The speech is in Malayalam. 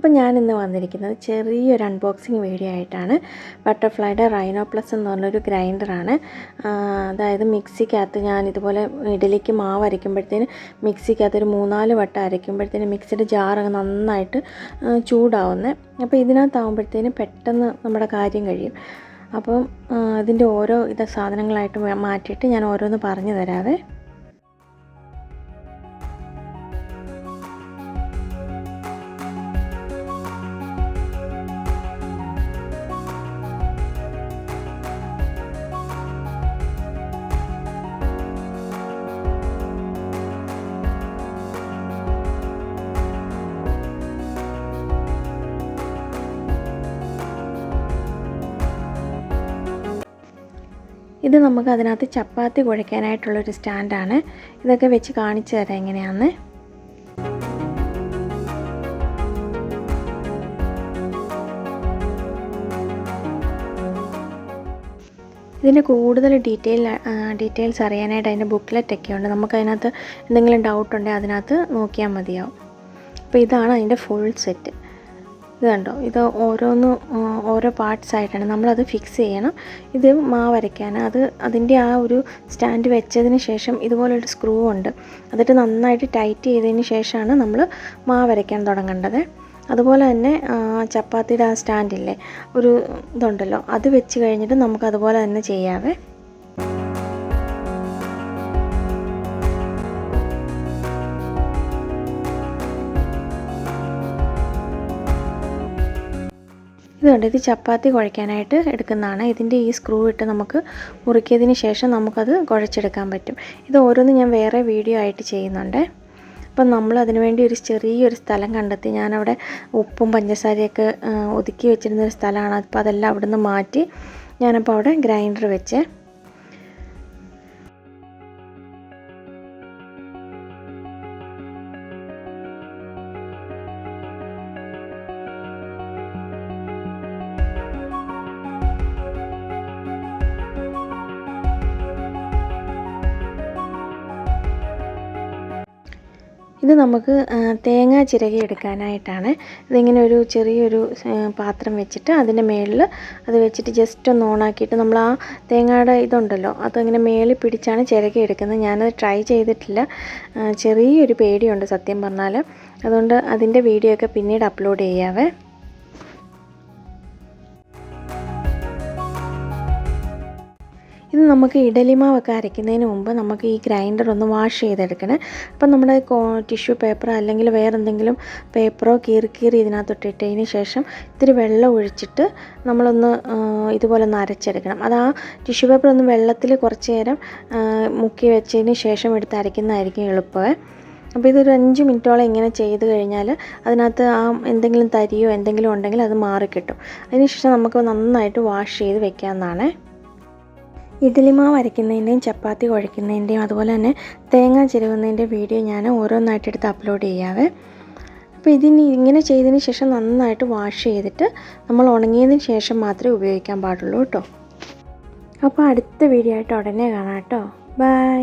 അപ്പോൾ ഞാനിന്ന് വന്നിരിക്കുന്നത് ചെറിയൊരു അൺബോക്സിങ് വീഡിയോ ആയിട്ടാണ്. ബട്ടർഫ്ലൈയുടെ റൈനോ പ്ലസ് എന്ന് പറഞ്ഞൊരു ഗ്രൈൻഡറാണ്. അതായത് മിക്സിക്കകത്ത് ഞാൻ ഇതുപോലെ ഇഡലിക്ക് മാവ് അരയ്ക്കുമ്പോഴത്തേന് മിക്സിക്കകത്ത് ഒരു 3-4 വട്ടം അരയ്ക്കുമ്പോഴത്തേന് മിക്സിയുടെ ജാറങ്ങ് നന്നായിട്ട് ചൂടാവുന്നത്. അപ്പോൾ ഇതിനകത്താവുമ്പോഴത്തേന് പെട്ടെന്ന് നമ്മുടെ കാര്യം കഴിയും. അപ്പം ഇതിൻ്റെ ഓരോ സാധനങ്ങളായിട്ട് മാറ്റിയിട്ട് ഞാൻ ഓരോന്ന് പറഞ്ഞു തരാവേ. ഇത് നമുക്ക് അതിനകത്ത് ചപ്പാത്തി കുഴയ്ക്കാനായിട്ടുള്ളൊരു സ്റ്റാൻഡാണ്. ഇതൊക്കെ വെച്ച് കാണിച്ചു തരാം എങ്ങനെയാണെന്ന്. ഇതിൻ്റെ കൂടുതൽ ഡീറ്റെയിൽസ് അറിയാനായിട്ട് അതിൻ്റെ ബുക്ക്ലെറ്റൊക്കെ ഉണ്ട്. നമുക്കതിനകത്ത് എന്തെങ്കിലും ഡൗട്ട് ഉണ്ടെങ്കിൽ അതിനകത്ത് നോക്കിയാൽ മതിയാവും. അപ്പോൾ ഇതാണ് അതിൻ്റെ ഫുൾ സെറ്റ്. ഇത് കണ്ടോ, ഇത് ഓരോ പാർട്സ് ആയിട്ടാണ് നമ്മളത് ഫിക്സ് ചെയ്യണം. ഇത് മാവ് അരയ്ക്കാൻ അതിൻ്റെ ആ ഒരു സ്റ്റാൻഡ് വെച്ചതിന് ശേഷം ഇതുപോലൊരു സ്ക്രൂ ഉണ്ട്. എന്നിട്ട് നന്നായിട്ട് ടൈറ്റ് ചെയ്തതിന് ശേഷമാണ് നമ്മൾ മാവ് അരയ്ക്കാൻ തുടങ്ങേണ്ടത്. അതുപോലെ തന്നെ ചപ്പാത്തിയുടെ ആ സ്റ്റാൻഡില്ലേ ഒരു ഇതുണ്ടല്ലോ, അത് വെച്ച് കഴിഞ്ഞിട്ട് നമുക്കതുപോലെ തന്നെ ചെയ്യാവേ. ഇതുണ്ട്, ഇത് ചപ്പാത്തി കുഴയ്ക്കാനായിട്ട് എടുക്കുന്നതാണ്. ഇതിൻ്റെ ഈ സ്ക്രൂ ഇട്ട് നമുക്ക് മുറുക്കിയതിന് ശേഷം നമുക്കത് കുഴച്ചെടുക്കാൻ പറ്റും. ഇത് ഓരോന്നും ഞാൻ വേറെ വീഡിയോ ആയിട്ട് ചെയ്യുന്നുണ്ട്. അപ്പം നമ്മൾ അതിനു വേണ്ടി ഒരു ചെറിയൊരു സ്ഥലം കണ്ടെത്തി. ഞാനവിടെ ഉപ്പും പഞ്ചസാരയൊക്കെ ഒതുക്കി വെച്ചിരുന്നൊരു സ്ഥലമാണ്. അപ്പോൾ അതെല്ലാം അവിടെ നിന്ന് മാറ്റി ഞാനപ്പോൾ അവിടെ ഗ്രൈൻഡർ വെച്ച് ഇത് നമുക്ക് തേങ്ങ ചിരകി എടുക്കാനായിട്ടാണ്. ഇതിങ്ങനെ ഒരു ചെറിയൊരു പാത്രം വെച്ചിട്ട് അതിൻ്റെ മേളിൽ അത് വെച്ചിട്ട് ജസ്റ്റ് ഒന്ന് ഓണാക്കിയിട്ട് നമ്മൾ ആ തേങ്ങയുടെ ഇതുണ്ടല്ലോ അതങ്ങനെ മേളിൽ പിടിച്ചാണ് ചിരകി എടുക്കുന്നത്. ഞാനത് ട്രൈ ചെയ്തിട്ടില്ല, ചെറിയൊരു പേടിയുണ്ട് സത്യം പറഞ്ഞാൽ. അതുകൊണ്ട് അതിൻ്റെ വീഡിയോ ഒക്കെ പിന്നീട് അപ്ലോഡ് ചെയ്യാവേ. ഇത് നമുക്ക് ഇഡലി മാവൊക്കെ അരയ്ക്കുന്നതിന് മുമ്പ് നമുക്ക് ഈ ഗ്രൈൻഡർ ഒന്ന് വാഷ് ചെയ്തെടുക്കണം. അപ്പം നമ്മുടെ ടിഷ്യൂ പേപ്പർ അല്ലെങ്കിൽ വേറെ എന്തെങ്കിലും പേപ്പറോ കീറി ഇതിനകത്തൊട്ടിട്ടതിന് ശേഷം ഇത്തിരി വെള്ളം ഒഴിച്ചിട്ട് നമ്മളൊന്ന് ഇതുപോലെ ഒന്ന് അരച്ചെടുക്കണം. അത് ആ ടിഷ്യൂ പേപ്പർ ഒന്ന് വെള്ളത്തിൽ കുറച്ച് നേരം മുക്കി വെച്ചതിന് ശേഷം എടുത്ത് അരയ്ക്കുന്നതായിരിക്കും എളുപ്പമേ. അപ്പോൾ ഇതൊരു 5 മിനിറ്റോളം ഇങ്ങനെ ചെയ്ത് കഴിഞ്ഞാൽ അതിനകത്ത് ആ എന്തെങ്കിലും തരിയോ എന്തെങ്കിലും ഉണ്ടെങ്കിൽ അത് മാറിക്കിട്ടും. അതിനുശേഷം നമുക്ക് നന്നായിട്ട് വാഷ് ചെയ്ത് വെക്കാവുന്നതാണ്. ഇഡ്ഡലി മാവ് അരയ്ക്കുന്നതിൻ്റെയും ചപ്പാത്തി കുഴയ്ക്കുന്നതിൻ്റെയും അതുപോലെ തന്നെ തേങ്ങ ചിരകുന്നതിൻ്റെ വീഡിയോ ഞാൻ ഓരോന്നായിട്ട് എടുത്ത് അപ്ലോഡ് ചെയ്യാവേ. അപ്പോൾ ഇങ്ങനെ ചെയ്തതിന് ശേഷം നന്നായിട്ട് വാഷ് ചെയ്തിട്ട് നമ്മൾ ഉണങ്ങിയതിന് ശേഷം മാത്രമേ ഉപയോഗിക്കാൻ പാടുള്ളൂ കേട്ടോ. അപ്പോൾ അടുത്ത വീഡിയോ ആയിട്ട് ഉടനെ കാണാം കേട്ടോ. ബൈ.